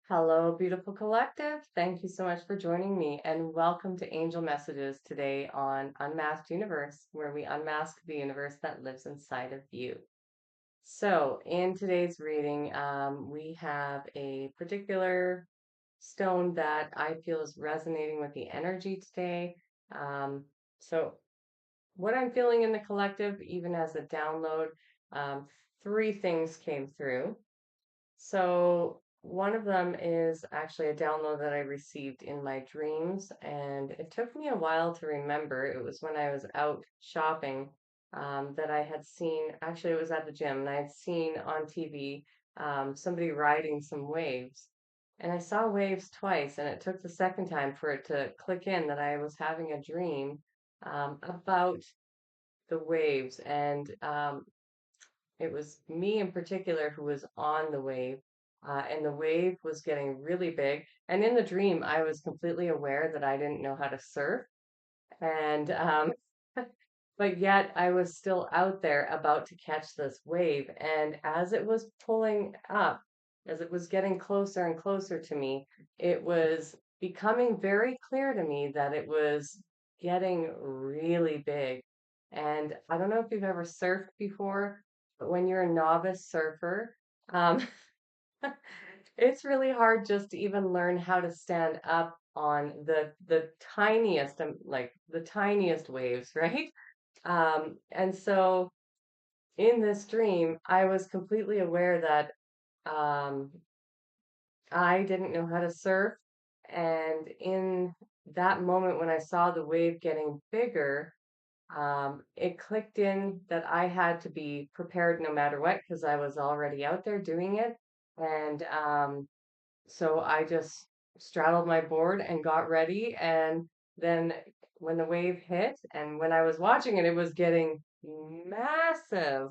Hello, beautiful collective. Thank you so much for joining me, and welcome to Angel Messages today on Unmasked Universe, where we unmask the universe that lives inside of you. So, in today's reading, we have a particular stone that I feel is resonating with the energy today. Um, so, what I'm feeling in the collective, even as a download, um, three things came through. So one of them is actually a download that I received in my dreams, and it took me a while to remember. It was when I was out shopping that I had seen, actually, it was at the gym, and I had seen on TV somebody riding some waves. And I saw waves twice, and it took the second time for it to click in that I was having a dream about the waves. And it was me in particular who was on the wave, and the wave was getting really big. And in the dream, I was completely aware that I didn't know how to surf, and but yet I was still out there about to catch this wave. And as it was pulling up, as it was getting closer and closer to me, it was becoming very clear to me that it was getting really big. And I don't know if you've ever surfed before, but when you're a novice surfer, um, it's really hard just to even learn how to stand up on the tiniest, like the tiniest waves, right? And so in this dream, I was completely aware that um, I didn't know how to surf. And in that moment, when I saw the wave getting bigger, it clicked in that I had to be prepared no matter what because I was already out there doing it. And so I just straddled my board and got ready. And then when the wave hit, and when I was watching it, it was getting massive.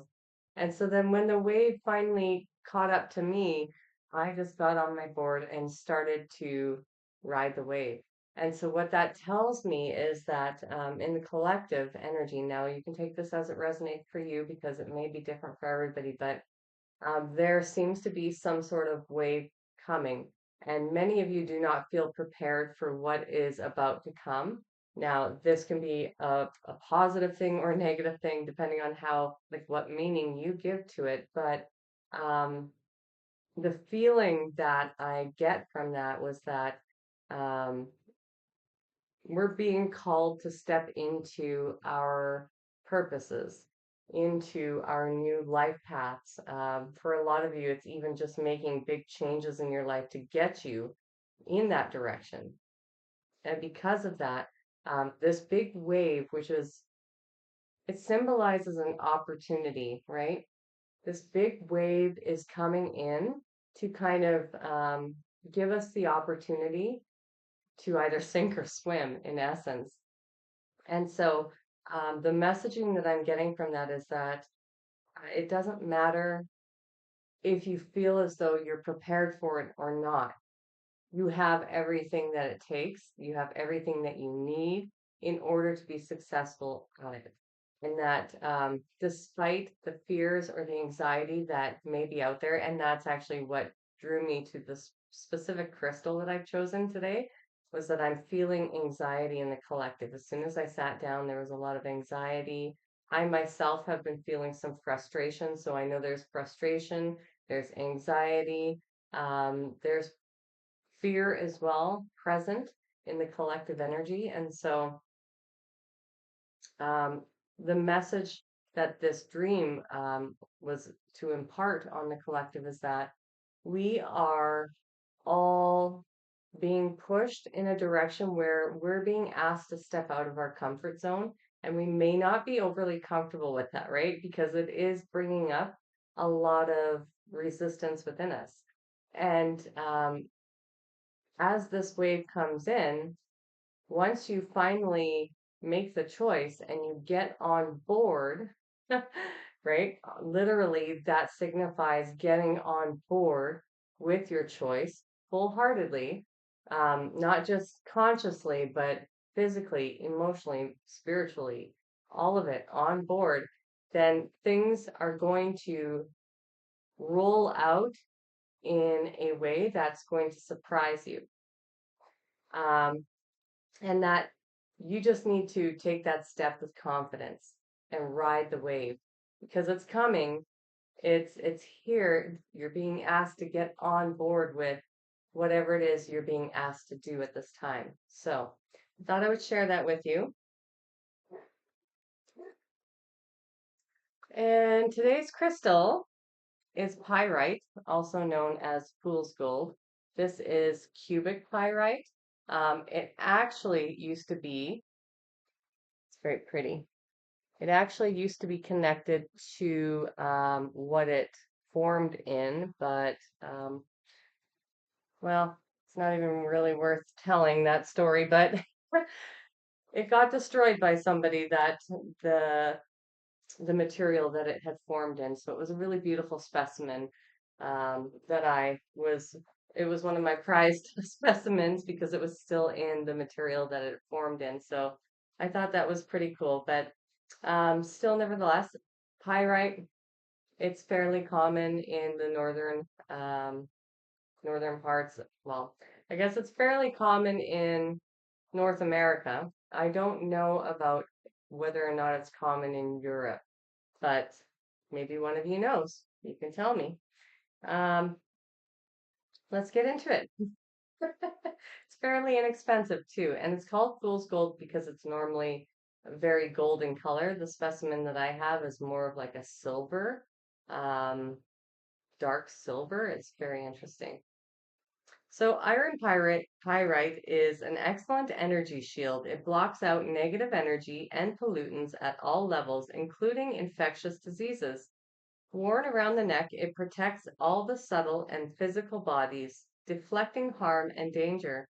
And so then when the wave finally caught up to me, I just got on my board and started to ride the wave. And so what that tells me is that in the collective energy, now you can take this as it resonates for you because it may be different for everybody, but there seems to be some sort of wave coming, and many of you do not feel prepared for what is about to come. Now, this can be a positive thing or a negative thing, depending on how, like, what meaning you give to it. But um, the feeling that I get from that was that um, we're being called to step into our purposes, into our new life paths. For a lot of you, it's even just making big changes in your life to get you in that direction. And because of that, this big wave, which is, it symbolizes an opportunity, right? This big wave is coming in to kind of give us the opportunity to either sink or swim, in essence. And so the messaging that I'm getting from that is that it doesn't matter if you feel as though you're prepared for it or not. You have everything that it takes, you have everything that you need in order to be successful at it. And that despite the fears or the anxiety that may be out there, and that's actually what drew me to this specific crystal that I've chosen today, was that I'm feeling anxiety in the collective. As soon as I sat down, there was a lot of anxiety. I myself have been feeling some frustration. So I know there's frustration, there's anxiety, there's fear as well present in the collective energy. And so um, the message that this dream was to impart on the collective is that we are all being pushed in a direction where we're being asked to step out of our comfort zone. And we may not be overly comfortable with that, right? Because it is bringing up a lot of resistance within us. And as this wave comes in, once you finally make the choice and you get on board, right? Literally, that signifies getting on board with your choice wholeheartedly, not just consciously, but physically, emotionally, spiritually, all of it on board, then things are going to roll out in a way that's going to surprise you. Um, and that you just need to take that step with confidence and ride the wave because it's coming. It's here. You're being asked to get on board with whatever it is you're being asked to do at this time. So I thought I would share that with you. And today's crystal is pyrite, also known as fool's gold. This is cubic pyrite. It actually used to be, it's very pretty. It actually used to be connected to what it formed in, but well, it's not even really worth telling that story, but it got destroyed by somebody that the the material that it had formed in. So it was a really beautiful specimen that it was one of my prized specimens because it was still in the material that it formed in. So I thought that was pretty cool. But still, nevertheless, pyrite, it's fairly common in the northern parts. Well, I guess it's fairly common in North America. I don't know about whether or not it's common in Europe, but maybe one of you knows. You can tell me. Um, let's get into it. It's fairly inexpensive too, and it's called fool's gold because it's normally a very golden color. The specimen that I have is more of like a silver, um, dark silver. It's very interesting. So iron pyrite is an excellent energy shield. It blocks out negative energy and pollutants at all levels, including infectious diseases. Worn around the neck, it protects all the subtle and physical bodies, deflecting harm and danger.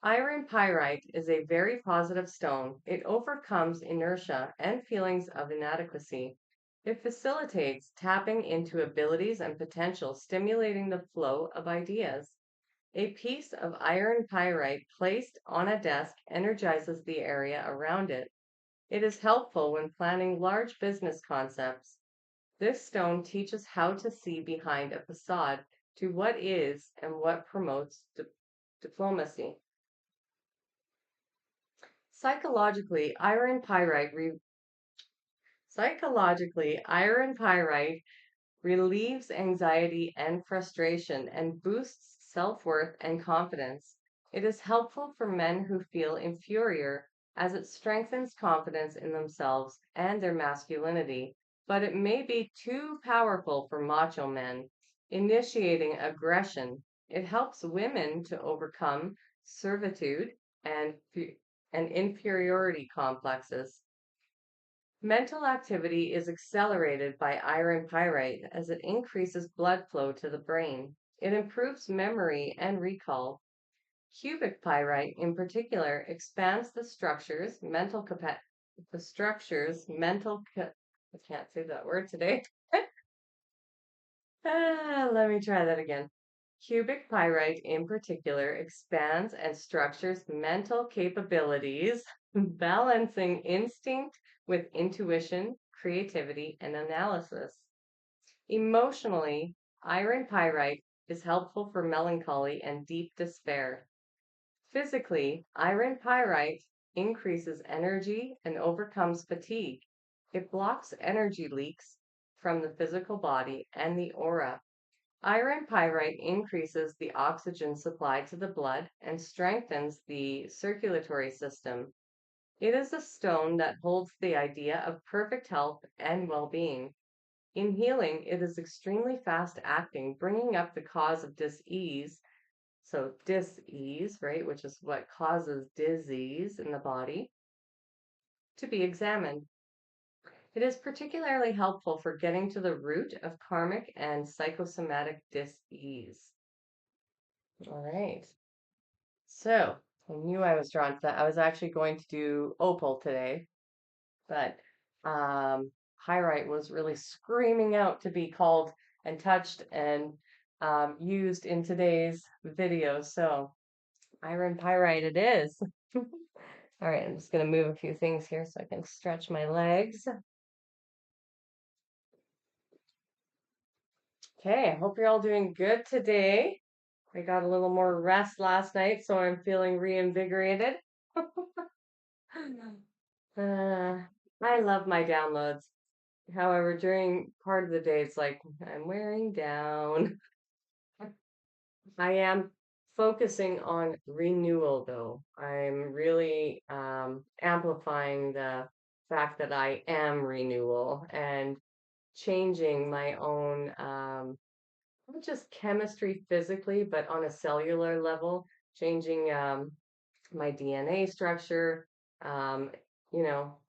Iron pyrite is a very positive stone. It overcomes inertia and feelings of inadequacy. It facilitates tapping into abilities and potential, stimulating the flow of ideas. A piece of iron pyrite placed on a desk energizes the area around it. It is helpful when planning large business concepts. This stone teaches how to see behind a facade to what is and what promotes diplomacy. Psychologically, iron pyrite relieves anxiety and frustration, and boosts self-worth and confidence. It is helpful for men who feel inferior as it strengthens confidence in themselves and their masculinity, but it may be too powerful for macho men, initiating aggression. It helps women to overcome servitude and, and inferiority complexes. Mental activity is accelerated by iron pyrite as it increases blood flow to the brain. It improves memory and recall. Cubic pyrite, in particular, expands the structure's I can't say that word today. Let me try that again. Cubic pyrite, in particular, expands and structures mental capabilities, balancing instinct with intuition, creativity, and analysis. Emotionally, iron pyrite is helpful for melancholy and deep despair. Physically, iron pyrite increases energy and overcomes fatigue. It blocks energy leaks from the physical body and the aura. Iron pyrite increases the oxygen supply to the blood and strengthens the circulatory system. It is a stone that holds the idea of perfect health and well-being. In healing, it is extremely fast acting, bringing up the cause of dis-ease. So dis-ease, right, which is what causes disease in the body, to be examined. It is particularly helpful for getting to the root of karmic and psychosomatic dis-ease. All right. So I knew I was drawn to that. I was actually going to do opal today, but pyrite was really screaming out to be called and touched and used in today's video. So iron pyrite it is. All right, I'm just going to move a few things here so I can stretch my legs. Okay, I hope you're all doing good today. I got a little more rest last night, so I'm feeling reinvigorated. Uh, I love my downloads. However, during part of the day, it's like I'm wearing down. I am focusing on renewal, though. I'm really amplifying the fact that I am renewal and changing my own not just chemistry physically, but on a cellular level, changing my DNA structure. Um,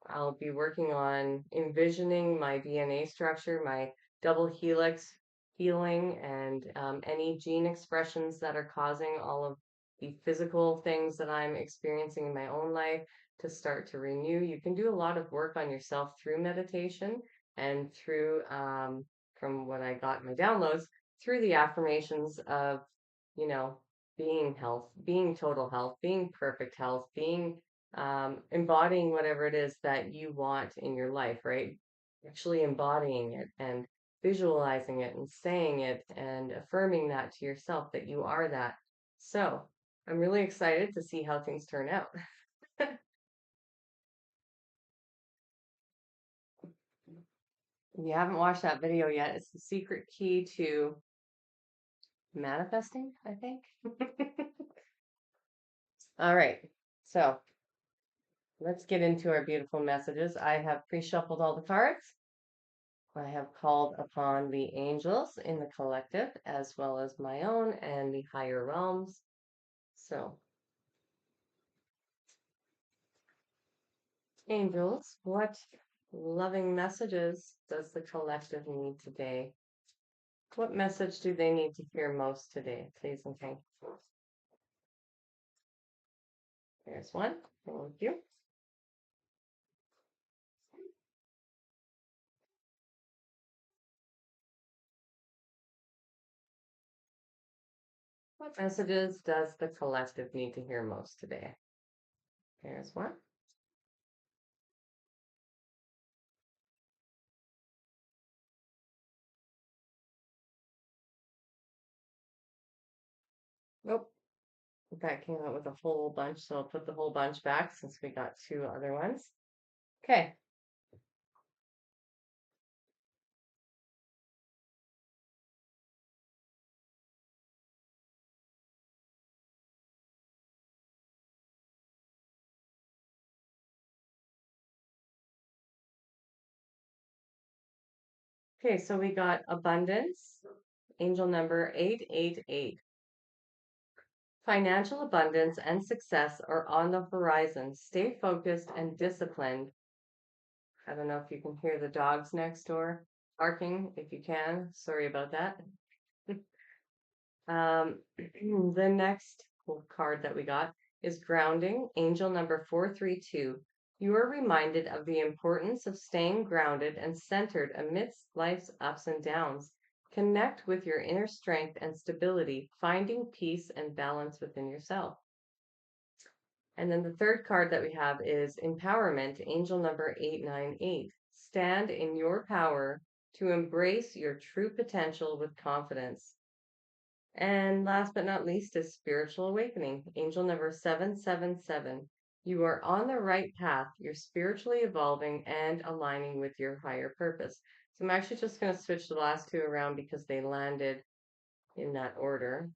I'll be working on envisioning my DNA structure, my double helix healing, and any gene expressions that are causing all of the physical things that I'm experiencing in my own life to start to renew. You can do a lot of work on yourself through meditation and through, from what I got in my downloads, through the affirmations of, you know, being health, being total health, being perfect health, being embodying whatever it is that you want in your life, right? Actually embodying it and visualizing it and saying it and affirming that to yourself that you are that. So I'm really excited to see how things turn out. If you haven't watched that video yet, it's the secret key to manifesting, I think. All right. So let's get into our beautiful messages. I have pre-shuffled all the cards. I have called upon the angels in the collective as well as my own and the higher realms. So, angels, what loving messages does the collective need today? What message do they need to hear most today, please and thank you? There's one. Thank you. What messages does the collective need to hear most today? There's one. Nope. That came out with a whole bunch, so I'll put the whole bunch back since we got two other ones. Okay. Okay, so we got abundance, angel number 888. Financial abundance and success are on the horizon. Stay focused and disciplined. I don't know if you can hear the dogs next door barking. If you can, sorry about that. The next card that we got is grounding, angel number 432. You are reminded of the importance of staying grounded and centered amidst life's ups and downs. Connect with your inner strength and stability, finding peace and balance within yourself. And then the third card that we have is empowerment, angel number 898. Stand in your power to embrace your true potential with confidence. And last but not least is spiritual awakening, angel number 777. You are on the right path. You're spiritually evolving and aligning with your higher purpose. So I'm actually just going to switch the last two around because they landed in that order.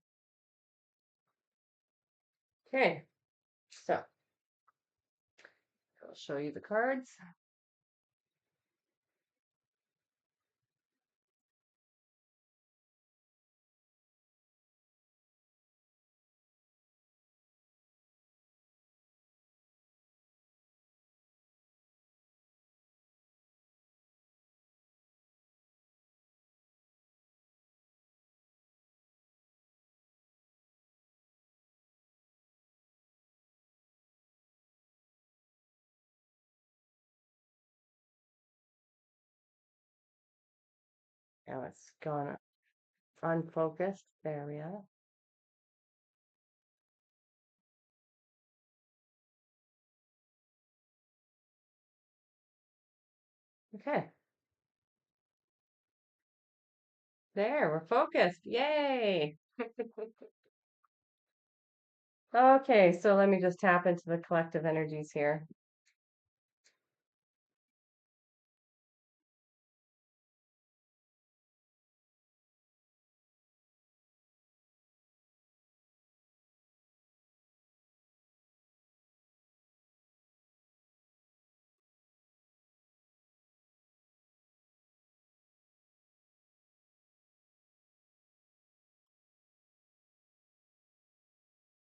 Okay, so I'll show you the cards. Now it's gone unfocused. There we are. Okay. There, we're focused. Yay. Okay, so let me just tap into the collective energies here.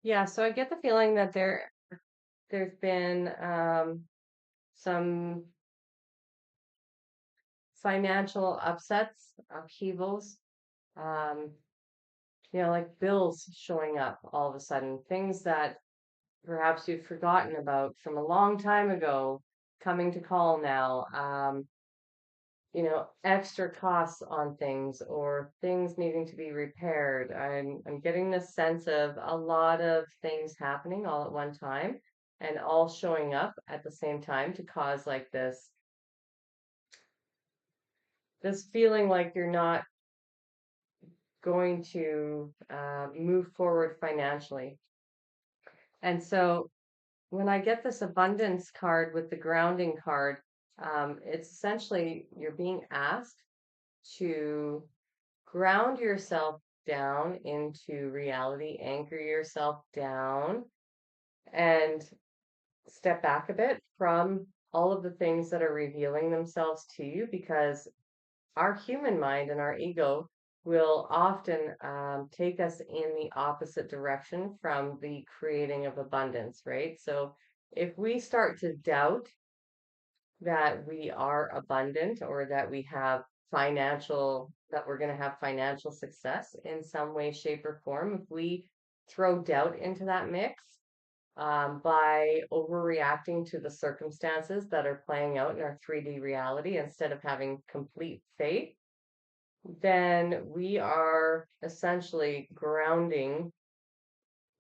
Yeah, so I get the feeling that there's been some financial upsets, upheavals, um, like bills showing up all of a sudden, things that perhaps you've forgotten about from a long time ago coming to call now. Extra costs on things or things needing to be repaired. I'm getting this sense of a lot of things happening all at one time and all showing up at the same time to cause like this feeling like you're not going to move forward financially. And so when I get this abundance card with the grounding card, it's essentially you're being asked to ground yourself down into reality, anchor yourself down, and step back a bit from all of the things that are revealing themselves to you because our human mind and our ego will often take us in the opposite direction from the creating of abundance, right? So if we start to doubt that we are abundant or that that we're going to have financial success in some way, shape, or form, if we throw doubt into that mix by overreacting to the circumstances that are playing out in our 3D reality instead of having complete faith, then we are essentially grounding,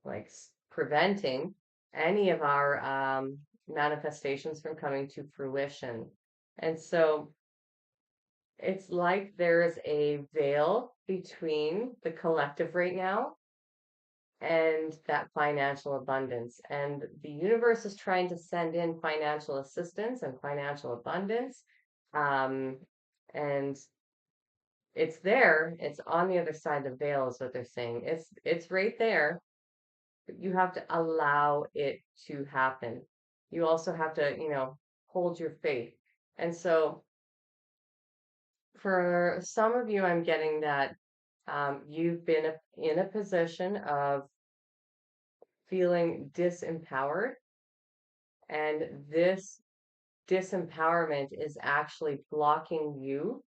like preventing any of our manifestations from coming to fruition. And so it's like there is a veil between the collective right now and that financial abundance. And the universe is trying to send in financial assistance and financial abundance. Um, and it's there, it's on the other side of the veil, is what they're saying. It's right there, but you have to allow it to happen. You also have to, hold your faith. And so for some of you, I'm getting that you've been in a position of feeling disempowered, and this disempowerment is actually blocking you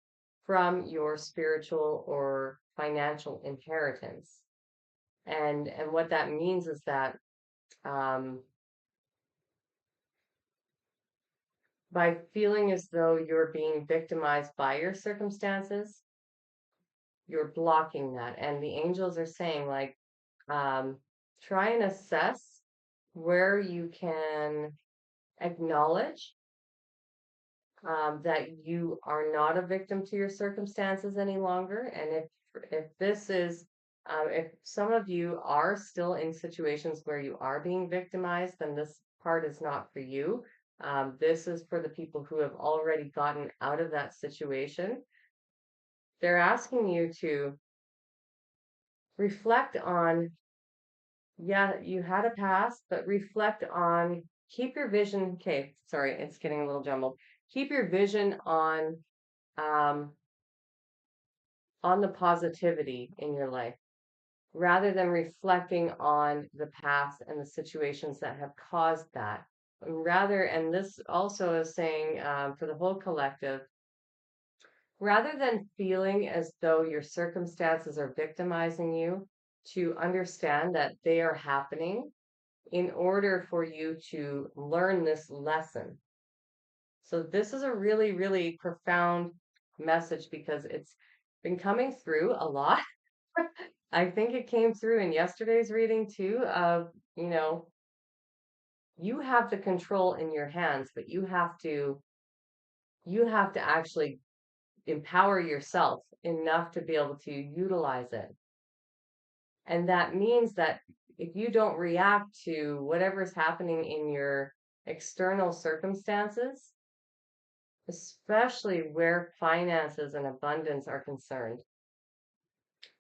from your spiritual or financial inheritance. And what that means is that um, by feeling as though you're being victimized by your circumstances, you're blocking that. And the angels are saying, like, um, try and assess where you can acknowledge that you are not a victim to your circumstances any longer. And if some of you are still in situations where you are being victimized, then this part is not for you. This is for the people who have already gotten out of that situation. They're asking you to reflect on, yeah, you had a past, but reflect on, keep your vision. Okay, sorry, it's getting a little jumbled. Keep your vision um, on the positivity in your life rather than reflecting on the past and the situations that have caused that. Rather, and this also is saying for the whole collective, rather than feeling as though your circumstances are victimizing you, to understand that they are happening in order for you to learn this lesson. So, this is a really, really profound message because it's been coming through a lot. I think it came through in yesterday's reading too of, you have the control in your hands, but you have to actually empower yourself enough to be able to utilize it. And that means that if you don't react to whatever's happening in your external circumstances, especially where finances and abundance are concerned,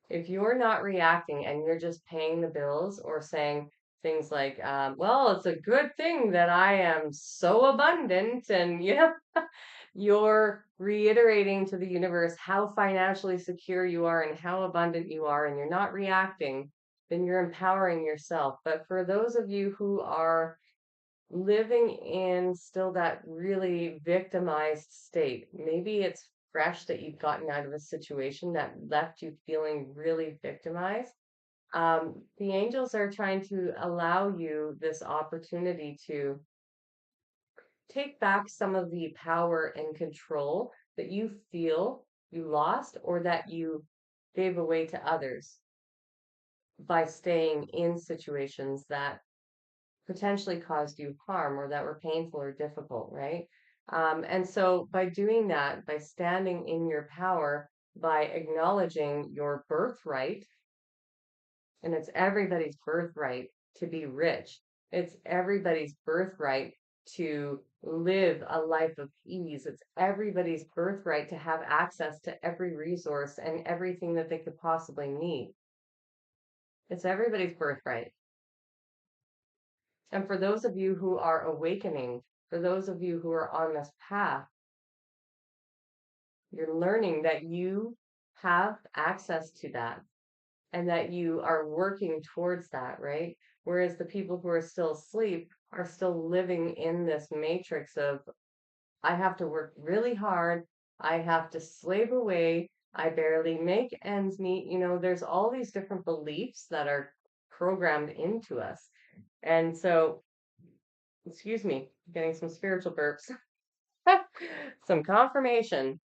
if you're not reacting and you're just paying the bills or saying things like, well, it's a good thing that I am so abundant, and you're reiterating to the universe how financially secure you are and how abundant you are, and you're not reacting, then you're empowering yourself. But for those of you who are living in still that really victimized state, maybe it's fresh that you've gotten out of a situation that left you feeling really victimized. The angels are trying to allow you this opportunity to take back some of the power and control that you feel you lost or that you gave away to others by staying in situations that potentially caused you harm or that were painful or difficult, right? And so by doing that, by standing in your power, by acknowledging your birthright, and it's everybody's birthright to be rich. It's everybody's birthright to live a life of ease. It's everybody's birthright to have access to every resource and everything that they could possibly need. It's everybody's birthright. And for those of you who are awakening, for those of you who are on this path, you're learning that you have access to that and that you are working towards that, right? Whereas the people who are still asleep are still living in this matrix of, I have to work really hard, I have to slave away, I barely make ends meet. There's all these different beliefs that are programmed into us. And so, excuse me, getting some spiritual burps, some confirmation.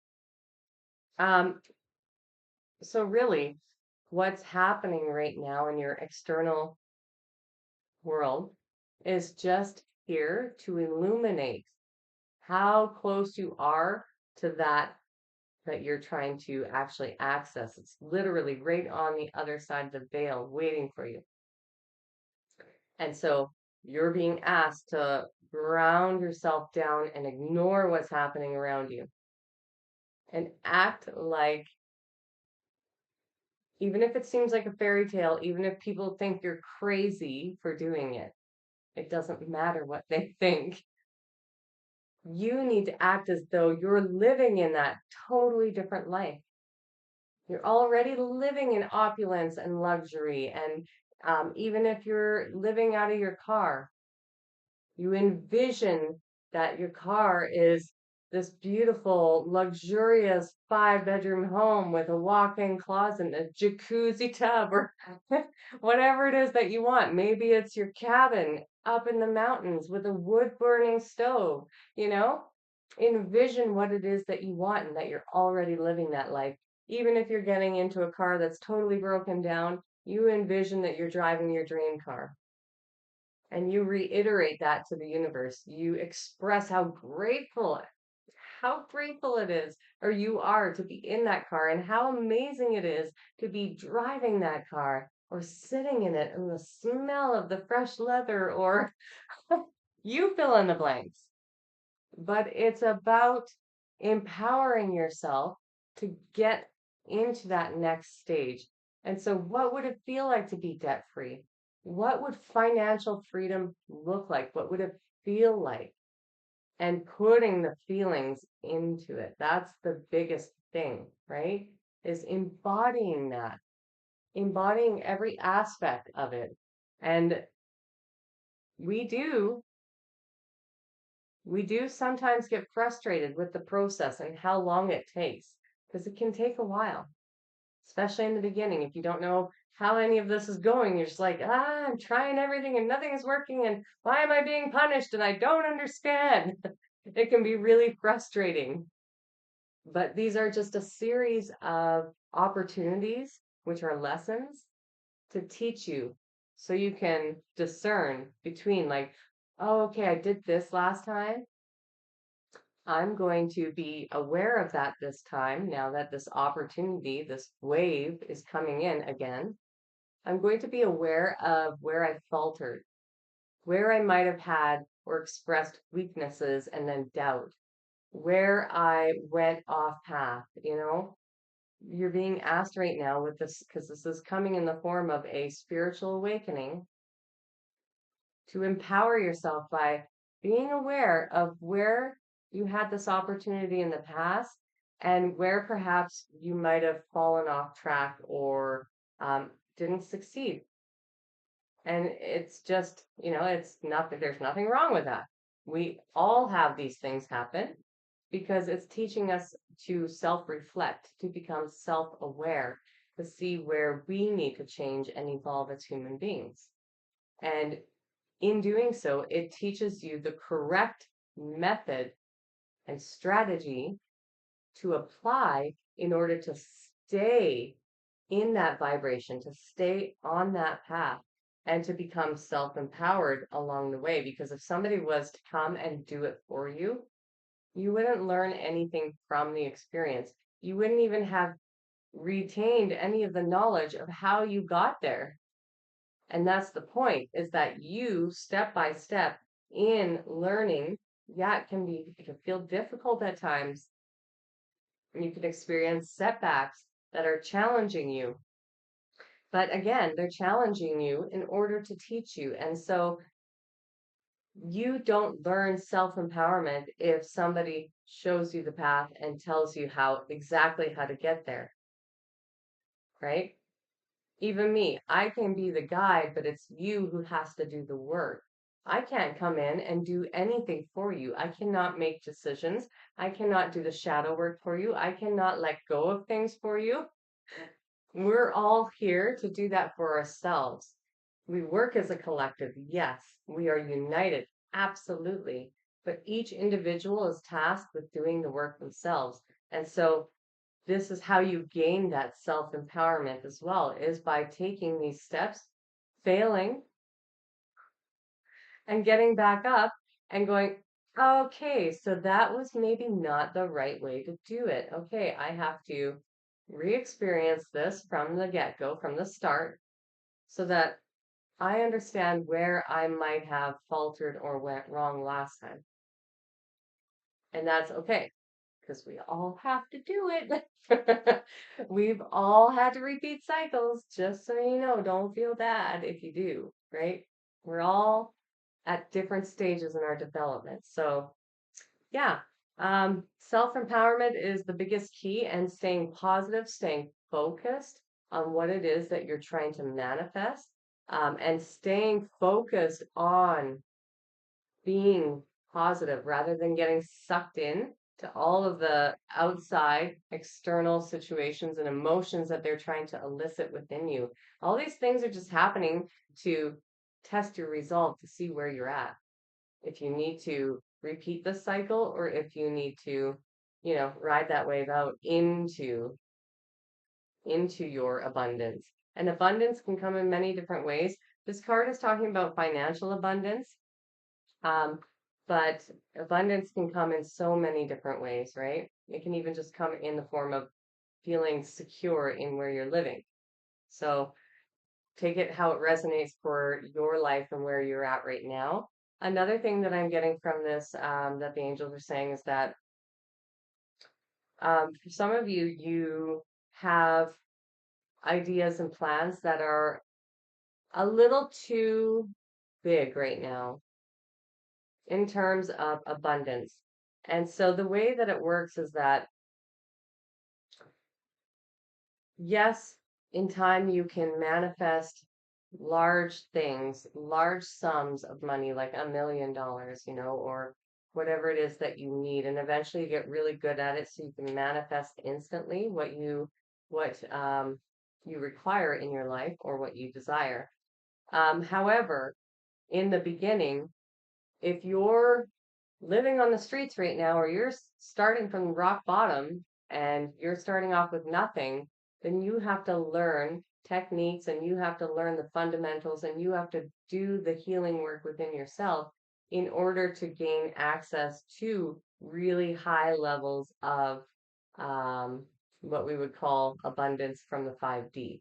So really, what's happening right now in your external world is just here to illuminate how close you are to that you're trying to actually access. It's literally right on the other side of the veil waiting for you. And so you're being asked to ground yourself down and ignore what's happening around you and act like, even if it seems like a fairy tale, even if people think you're crazy for doing it, it doesn't matter what they think. You need to act as though you're living in that totally different life. You're already living in opulence and luxury. And even if you're living out of your car, you envision that your car is this beautiful, luxurious 5-bedroom home with a walk-in closet and a jacuzzi tub or whatever it is that you want. Maybe it's your cabin up in the mountains with a wood-burning stove, you know? Envision what it is that you want and that you're already living that life. Even if you're getting into a car that's totally broken down, you envision that you're driving your dream car. And you reiterate that to the universe. You express how grateful it is, or you are to be in that car, and how amazing it is to be driving that car or sitting in it and the smell of the fresh leather, or you fill in the blanks. But it's about empowering yourself to get into that next stage. And so, what would it feel like to be debt free? What would financial freedom look like? What would it feel like? And putting the feelings into it. That's the biggest thing, right? Is embodying that, embodying every aspect of it. And we do we do sometimes get frustrated with the process and how long it takes, because it can take a while, especially in the beginning. If you don't know how any of this is going, you're just like, I'm trying everything and nothing is working, and why am I being punished? And I don't understand. It can be really frustrating. But these are just a series of opportunities, which are lessons to teach you so you can discern between, like, oh, okay, I did this last time. I'm going to be aware of that this time, now that this opportunity, this wave is coming in again. I'm going to be aware of where I faltered, where I might have had or expressed weaknesses and then doubt, where I went off path, you know? You're being asked right now with this, because this is coming in the form of a spiritual awakening, to empower yourself by being aware of where you had this opportunity in the past and where perhaps you might have fallen off track or didn't succeed. And it's just, it's nothing, there's nothing wrong with that. We all have these things happen because it's teaching us to self reflect, to become self aware, to see where we need to change and evolve as human beings. And in doing so, it teaches you the correct method and strategy to apply in order to stay in that vibration, to stay on that path, and to become self empowered along the way. Because if somebody was to come and do it for you, you wouldn't learn anything from the experience. You wouldn't even have retained any of the knowledge of how you got there. And that's the point, is that you, step by step, in learning, yeah, it can feel difficult at times. You can experience setbacks that are challenging you. But again, they're challenging you in order to teach you. And so you don't learn self-empowerment if somebody shows you the path and tells you exactly how to get there, right? Even me, I can be the guide, but it's you who has to do the work. I can't come in and do anything for you. I cannot make decisions. I cannot do the shadow work for you. I cannot let go of things for you. We're all here to do that for ourselves. We work as a collective, yes. We are united, absolutely. But each individual is tasked with doing the work themselves. And so this is how you gain that self-empowerment as well, is by taking these steps, failing, and getting back up and going, okay, so that was maybe not the right way to do it. Okay, I have to re-experience this from the get-go, from the start, so that I understand where I might have faltered or went wrong last time. And that's okay, because we all have to do it. We've all had to repeat cycles, just so you know. Don't feel bad if you do, right? We're all at different stages in our development. So, yeah, self-empowerment is the biggest key, and staying positive, staying focused on what it is that you're trying to manifest, and staying focused on being positive rather than getting sucked in to all of the outside external situations and emotions that they're trying to elicit within you. All these things are just happening to test your resolve, to see where you're at. If you need to repeat the cycle, or if you need to, ride that wave out into your abundance. And abundance can come in many different ways. This card is talking about financial abundance. But abundance can come in so many different ways, right? It can even just come in the form of feeling secure in where you're living. So take it how it resonates for your life and where you're at right now. Another thing that I'm getting from this, that the angels are saying, is that for some of you, you have ideas and plans that are a little too big right now in terms of abundance. And so the way that it works is that, yes, in time you can manifest large things, large sums of money, like $1 million, or whatever it is that you need. And eventually you get really good at it so you can manifest instantly what you require in your life, or what you desire. However, in the beginning, if you're living on the streets right now, or you're starting from rock bottom and you're starting off with nothing, then you have to learn techniques, and you have to learn the fundamentals, and you have to do the healing work within yourself in order to gain access to really high levels of um, what we would call abundance from the 5D.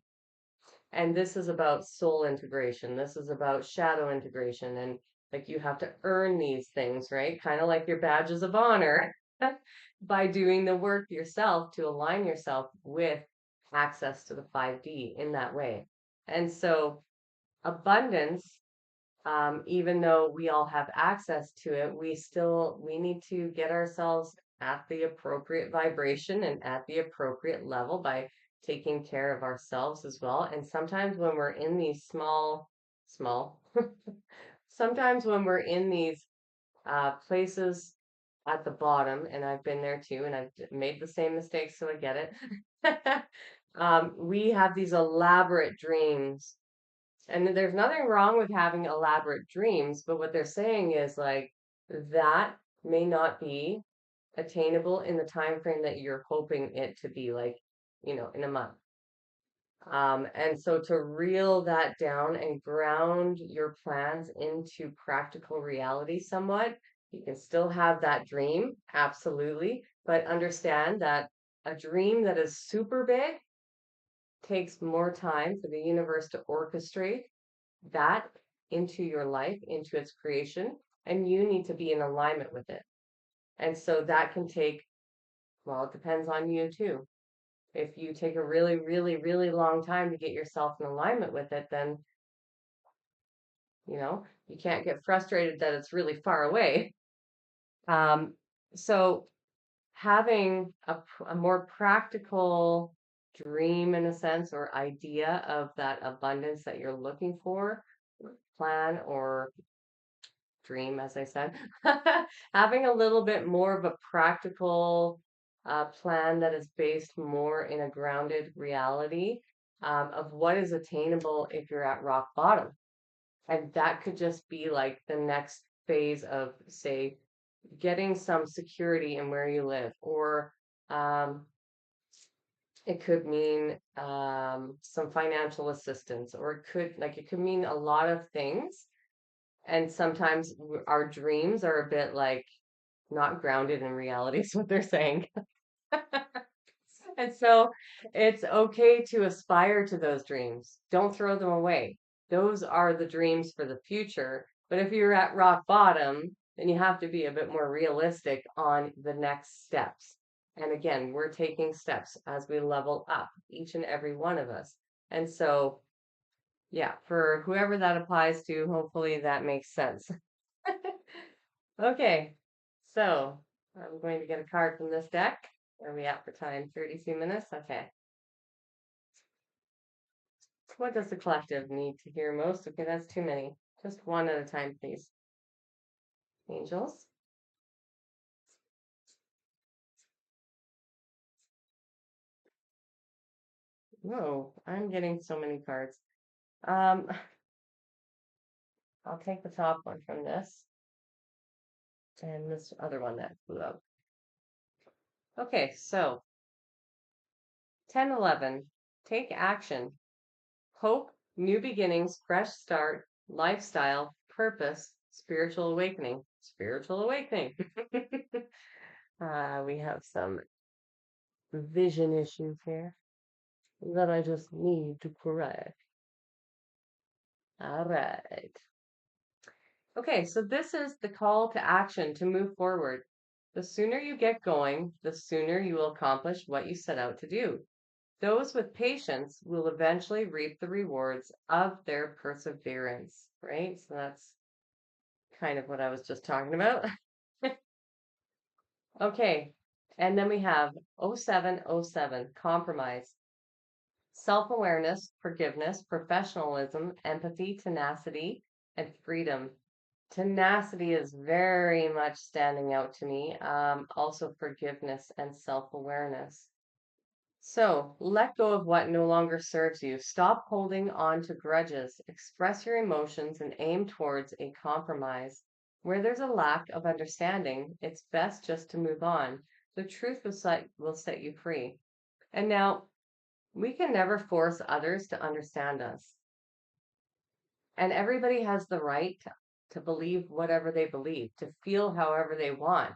And this is about soul integration. This is about shadow integration. And like you have to earn these things, right? Kind of like your badges of honor by doing the work yourself to align yourself with access to the 5D in that way. And so abundance, even though we all have access to it, we need to get ourselves at the appropriate vibration and at the appropriate level by taking care of ourselves as well. And sometimes when we're in these small, sometimes when we're in these places at the bottom, and I've been there too, and I've made the same mistakes, so I get it. We have these elaborate dreams, and there's nothing wrong with having elaborate dreams, but what they're saying is like that may not be attainable in the time frame that you're hoping it to be, like, in a month. And so to reel that down and ground your plans into practical reality somewhat, you can still have that dream, absolutely, but understand that a dream that is super big takes more time for the universe to orchestrate that into your life, into its creation, and you need to be in alignment with it. And so that can take, well, it depends on you too. If you take a really, really, really long time to get yourself in alignment with it, then, you can't get frustrated that it's really far away. Um, so having a more practical dream in a sense or idea of that abundance that you're looking for, plan or dream, as I said, having a little bit more of a practical plan that is based more in a grounded reality of what is attainable if you're at rock bottom. And that could just be like the next phase of, say, getting some security in where you live, or um, it could mean some financial assistance, or it could mean a lot of things. And sometimes our dreams are a bit like not grounded in reality, is what they're saying. And so it's okay to aspire to those dreams. Don't throw them away. Those are the dreams for the future. But if you're at rock bottom, then you have to be a bit more realistic on the next steps. And again, we're taking steps as we level up, each and every one of us. And so, yeah, for whoever that applies to, hopefully that makes sense. Okay, so I'm going to get a card from this deck. Where are we at for time? 32 minutes? Okay. What does the collective need to hear most? Okay, that's too many. Just one at a time, please. Angels. Whoa, I'm getting so many cards. Um, I'll take the top one from this and this other one that flew up. Okay, so 1011. Take action. Hope, new beginnings, fresh start, lifestyle, purpose, spiritual awakening. Spiritual awakening. We have some vision issues here that I just need to correct. All right. Okay, so this is the call to action to move forward. The sooner you get going, the sooner you will accomplish what you set out to do. Those with patience will eventually reap the rewards of their perseverance, right? So that's kind of what I was just talking about. Okay, and then we have 0707, compromise, self-awareness, forgiveness, professionalism, empathy, tenacity, and freedom. Tenacity is very much standing out to me. Also forgiveness and self-awareness. So let go of what no longer serves you. Stop holding on to grudges. Express your emotions and aim towards a compromise. Where there's a lack of understanding, it's best just to move on. The truth will set you free. And now, we can never force others to understand us. And everybody has the right to believe whatever they believe, to feel however they want,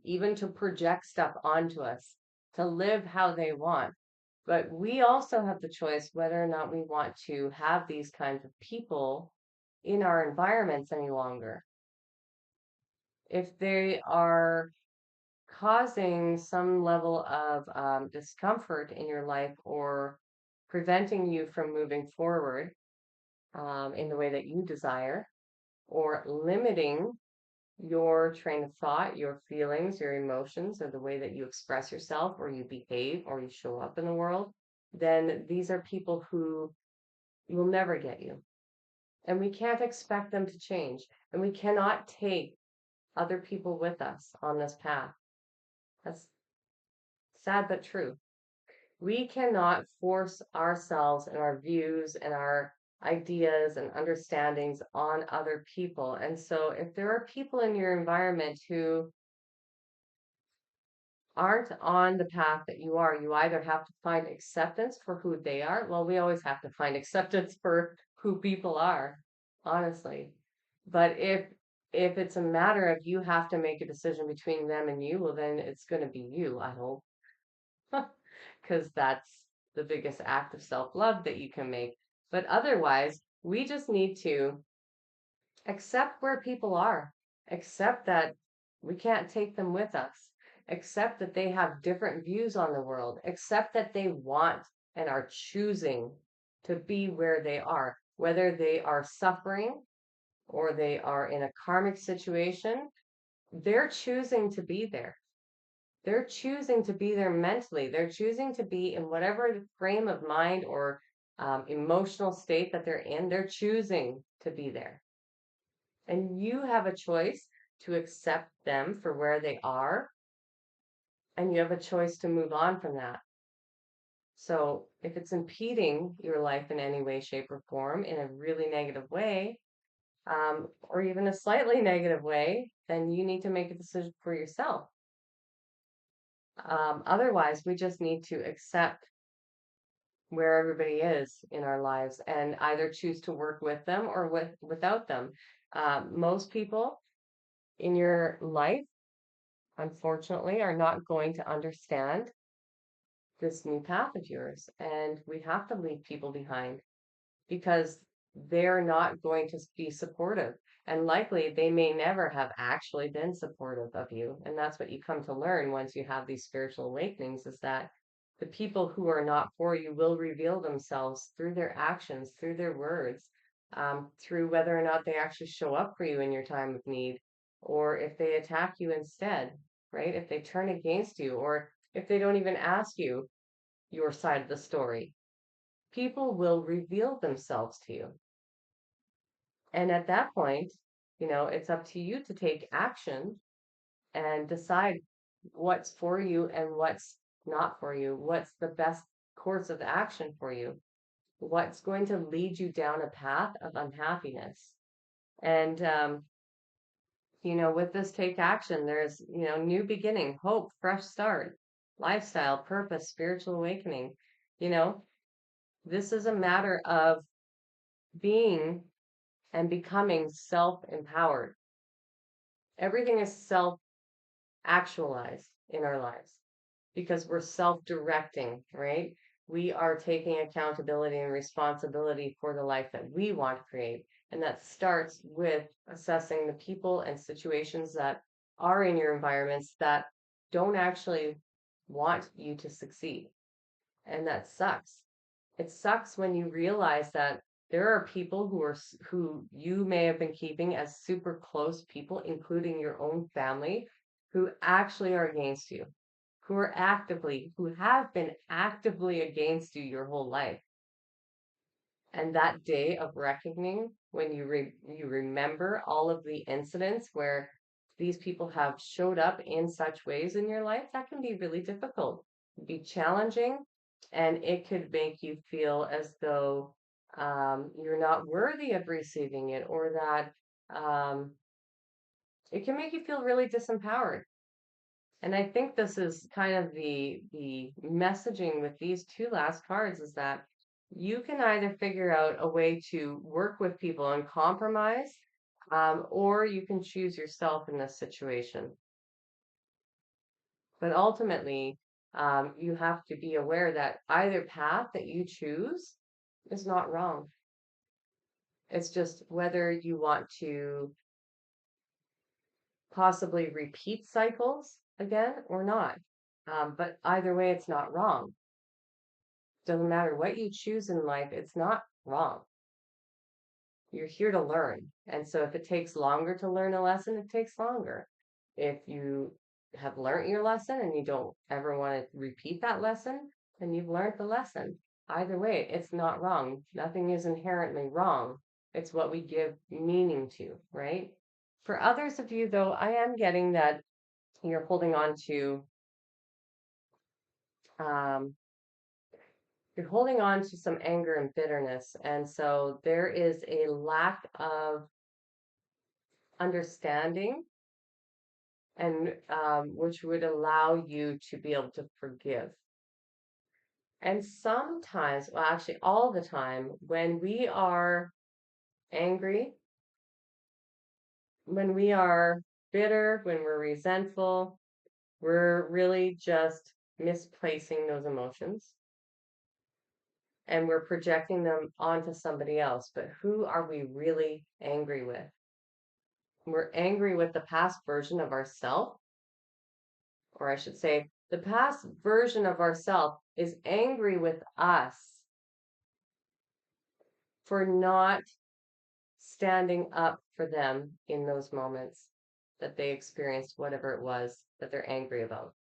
even to project stuff onto us, to live how they want. But we also have the choice whether or not we want to have these kinds of people in our environments any longer. If they are causing some level of discomfort in your life or preventing you from moving forward in the way that you desire, or limiting your train of thought, your feelings, your emotions, or the way that you express yourself, or you behave, or you show up in the world, then these are people who will never get you. And we can't expect them to change. And we cannot take other people with us on this path. That's sad but true. We cannot force ourselves and our views and our ideas and understandings on other people. And so if there are people in your environment who aren't on the path that you are, you either have to find acceptance for who they are. Well, we always have to find acceptance for who people are, honestly. But if it's a matter of you have to make a decision between them and you, well, then it's going to be you, I hope, because that's the biggest act of self-love that you can make. But otherwise, we just need to accept where people are, accept that we can't take them with us, accept that they have different views on the world, accept that they want and are choosing to be where they are, whether they are suffering or they are in a karmic situation, they're choosing to be there. They're choosing to be there mentally. They're choosing to be in whatever frame of mind or emotional state that they're in. They're choosing to be there. And you have a choice to accept them for where they are, and you have a choice to move on from that. So if it's impeding your life in any way, shape, or form in a really negative way, or even a slightly negative way, then you need to make a decision for yourself. Otherwise, we just need to accept where everybody is in our lives and either choose to work with them or without them. Most people in your life, unfortunately, are not going to understand this new path of yours. And we have to leave people behind because they're not going to be supportive. And likely they may never have actually been supportive of you. And that's what you come to learn once you have these spiritual awakenings is that the people who are not for you will reveal themselves through their actions, through their words, through whether or not they actually show up for you in your time of need, or if they attack you instead, right? If they turn against you, or if they don't even ask you your side of the story, people will reveal themselves to you. And at that point, it's up to you to take action and decide what's for you and what's not for you, what's the best course of action for you, what's going to lead you down a path of unhappiness. And, with this take action, there's, new beginning, hope, fresh start, lifestyle, purpose, spiritual awakening. You know, this is a matter of being and becoming self-empowered. Everything is self-actualized in our lives because we're self-directing, right? We are taking accountability and responsibility for the life that we want to create. And that starts with assessing the people and situations that are in your environments that don't actually want you to succeed. And that sucks. It sucks when you realize that there are people who you may have been keeping as super close people, including your own family, who actually are against you, who have been actively against you your whole life. And that day of reckoning, when you remember all of the incidents where these people have showed up in such ways in your life, that can be really difficult, be challenging, and it could make you feel as though you're not worthy of receiving it, or that it can make you feel really disempowered. And I think this is kind of the messaging with these two last cards is that you can either figure out a way to work with people and compromise, or you can choose yourself in this situation. But ultimately, you have to be aware that either path that you choose is not wrong. It's just whether you want to possibly repeat cycles again or not. But either way, it's not wrong. Doesn't matter what you choose in life, it's not wrong. You're here to learn. And so if it takes longer to learn a lesson, it takes longer. If you have learned your lesson and you don't ever want to repeat that lesson, then you've learned the lesson. Either way, it's not wrong. Nothing is inherently wrong. It's what we give meaning to, right? For others of you, though, I am getting that you're holding on to um, you're holding on to some anger and bitterness. And so there is a lack of understanding and which would allow you to be able to forgive. And sometimes, well, actually, all the time, when we are angry, when we are bitter, when we're resentful, we're really just misplacing those emotions and we're projecting them onto somebody else. But who are we really angry with? We're angry with the past version of ourselves, or I should say, the past version of ourselves is angry with us for not standing up for them in those moments that they experienced whatever it was that they're angry about.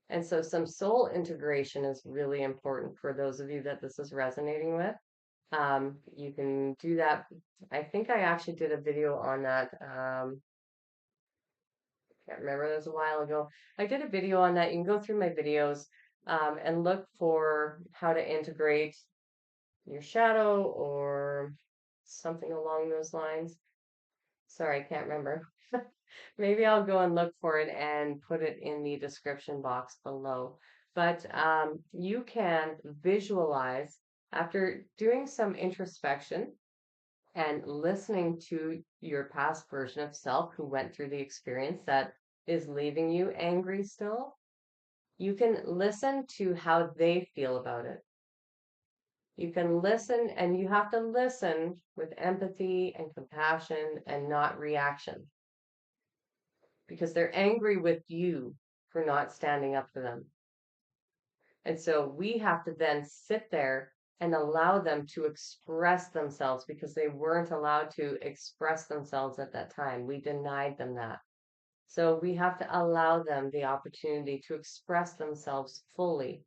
And so some soul integration is really important for those of you that this is resonating with. You can do that. I think I actually did a video on that. Can't remember, that was a while ago. I did a video on that. You can go through my videos and look for how to integrate your shadow or something along those lines. Sorry, I can't remember. Maybe I'll go and look for it and put it in the description box below. But you can visualize after doing some introspection and listening to your past version of self who went through the experience that is leaving you angry still. You can listen to how they feel about it. You can listen, and you have to listen with empathy and compassion and not reaction because they're angry with you for not standing up for them. And so we have to then sit there and allow them to express themselves because they weren't allowed to express themselves at that time. We denied them that. So we have to allow them the opportunity to express themselves fully.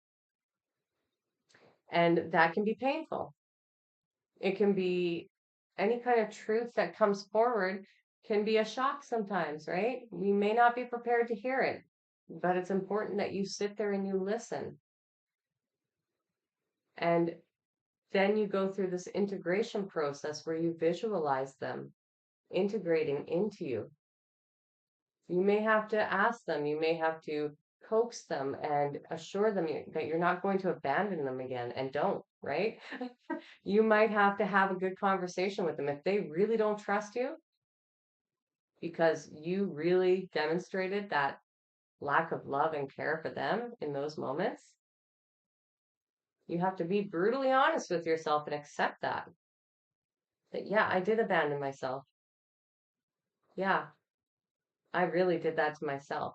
And that can be painful. It can be any kind of truth that comes forward can be a shock sometimes, right? We may not be prepared to hear it, but it's important that you sit there and you listen. And then you go through this integration process where you visualize them integrating into you. You may have to ask them, you may have to coax them and assure them that you're not going to abandon them again, and don't, right? You might have to have a good conversation with them if they really don't trust you because you really demonstrated that lack of love and care for them in those moments. You have to be brutally honest with yourself and accept that. That, yeah, I did abandon myself. Yeah, I really did that to myself.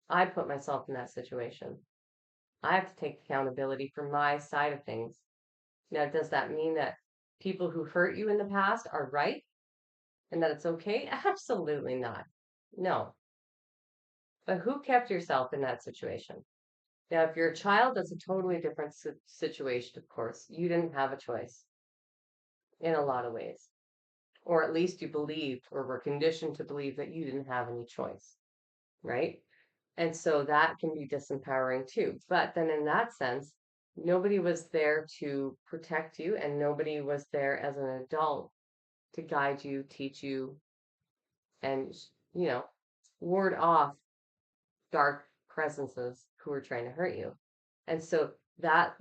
I put myself in that situation. I have to take accountability for my side of things. Now, does that mean that people who hurt you in the past are right and that it's okay? Absolutely not. No. But who kept yourself in that situation? Now, if you're a child, that's a totally different situation, of course. You didn't have a choice in a lot of ways. Or at least you believed or were conditioned to believe that you didn't have any choice, right? And so that can be disempowering too. But then in that sense, nobody was there to protect you and nobody was there as an adult to guide you, teach you, and, you know, ward off dark presences who are trying to hurt you. And so that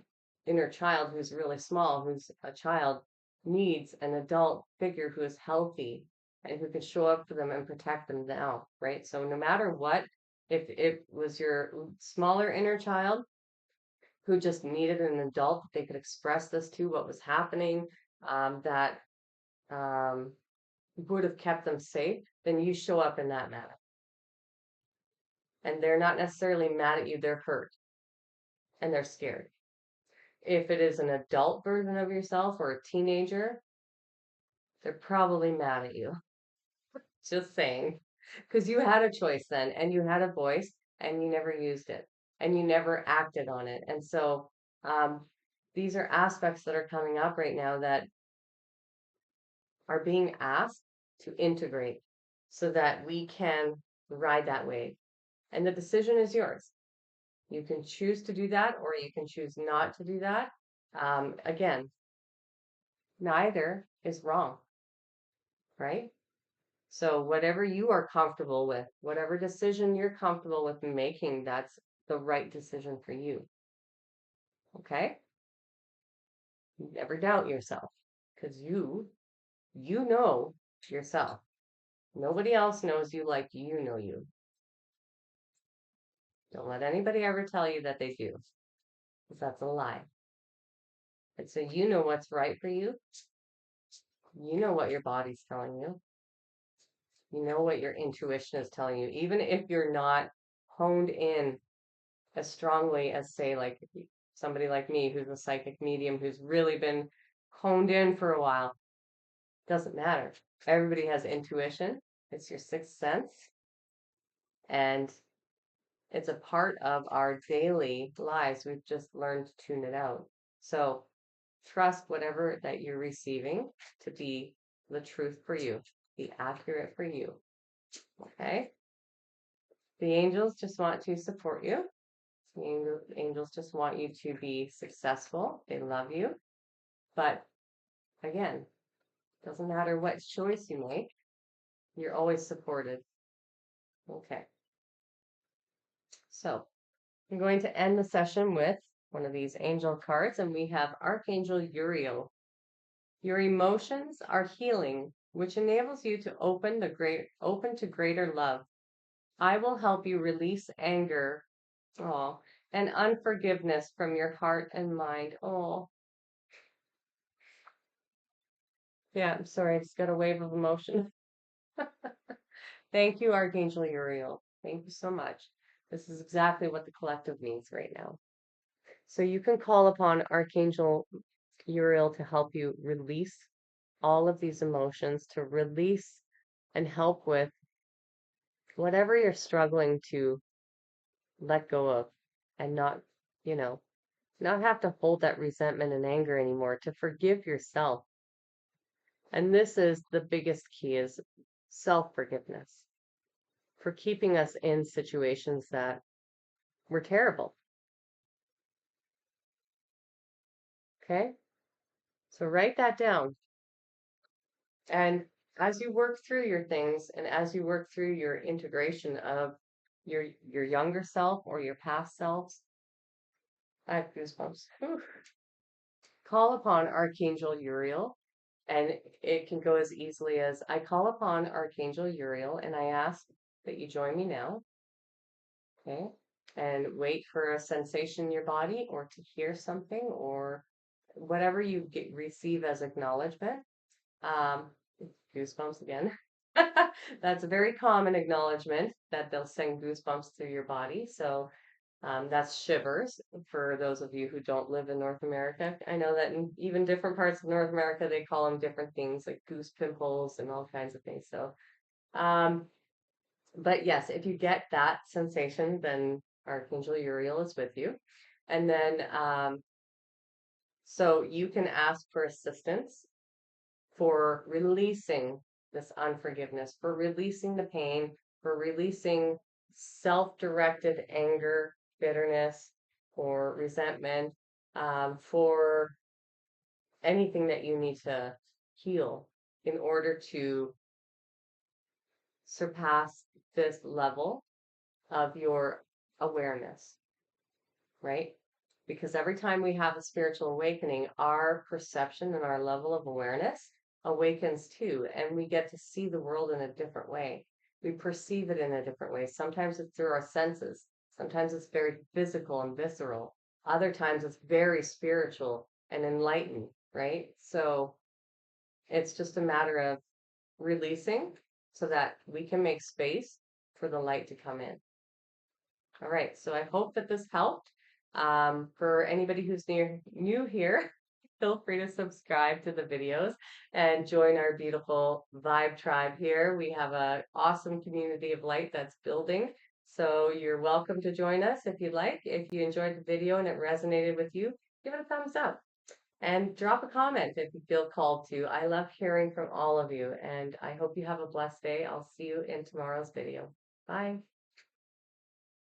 inner child who's really small, who's a child, needs an adult figure who is healthy and who can show up for them and protect them now, right? So no matter what, if it was your smaller inner child who just needed an adult that they could express this to, what was happening, that um, would have kept them safe, then you show up in that manner. And they're not necessarily mad at you, they're hurt and they're scared. If it is an adult version of yourself or a teenager, they're probably mad at you. Just saying. Because you had a choice then and you had a voice and you never used it and you never acted on it. And so um, these are aspects that are coming up right now that are being asked to integrate so that we can ride that wave. And the decision is yours. You can choose to do that or you can choose not to do that. Again, neither is wrong, right? So whatever you are comfortable with, whatever decision you're comfortable with making, that's the right decision for you. Okay? Never doubt yourself because you know yourself. Nobody else knows you like you know you. Don't let anybody ever tell you that they do, because that's a lie. And so you know what's right for you. You know what your body's telling you. You know what your intuition is telling you, even if you're not honed in as strongly as, say, like somebody like me who's a psychic medium who's really been honed in for a while. Doesn't matter. Everybody has intuition. It's your sixth sense. And it's a part of our daily lives. We've just learned to tune it out. So trust whatever that you're receiving to be the truth for you, be accurate for you. Okay? The angels just want to support you. The angels just want you to be successful. They love you. But again, doesn't matter what choice you make, you're always supported. Okay. So I'm going to end the session with one of these angel cards, and we have Archangel Uriel. Your emotions are healing, which enables you to open to greater love. I will help you release anger, oh, and unforgiveness from your heart and mind. Oh, yeah, I'm sorry, I just got a wave of emotion. Thank you, Archangel Uriel. Thank you so much. This is exactly what the collective needs right now. So you can call upon Archangel Uriel to help you release all of these emotions, to release and help with whatever you're struggling to let go of and not, you know, not have to hold that resentment and anger anymore, to forgive yourself. And this is the biggest key is self-forgiveness for keeping us in situations that were terrible. Okay? So write that down. And as you work through your things and as you work through your integration of your younger self or your past selves, I have goosebumps. Whew. Call upon Archangel Uriel, and it can go as easily as I call upon Archangel Uriel and I ask that you join me now. Okay? And wait for a sensation in your body or to hear something or whatever you receive as acknowledgement. Um, Goosebumps again. That's a very common acknowledgement that they'll send goosebumps through your body. So that's shivers for those of you who don't live in North America. I know that in even different parts of North America, they call them different things like goose pimples and all kinds of things. So, um, but yes, if you get that sensation, then Archangel Uriel is with you. And then, so you can ask for assistance for releasing this unforgiveness, for releasing the pain, for releasing self directed anger, bitterness, or resentment, for anything that you need to heal in order to surpass this level of your awareness, right? Because every time we have a spiritual awakening, our perception and our level of awareness awakens too, and we get to see the world in a different way. We perceive it in a different way. Sometimes it's through our senses. Sometimes it's very physical and visceral. Other times it's very spiritual and enlightened, right? So it's just a matter of releasing so that we can make space for the light to come in. All right, so I hope that this helped. For anybody who's new here, feel free to subscribe to the videos and join our beautiful vibe tribe here. We have an awesome community of light that's building. So you're welcome to join us if you'd like. If you enjoyed the video and it resonated with you, give it a thumbs up and drop a comment if you feel called to. I love hearing from all of you, and I hope you have a blessed day. I'll see you in tomorrow's video. Bye.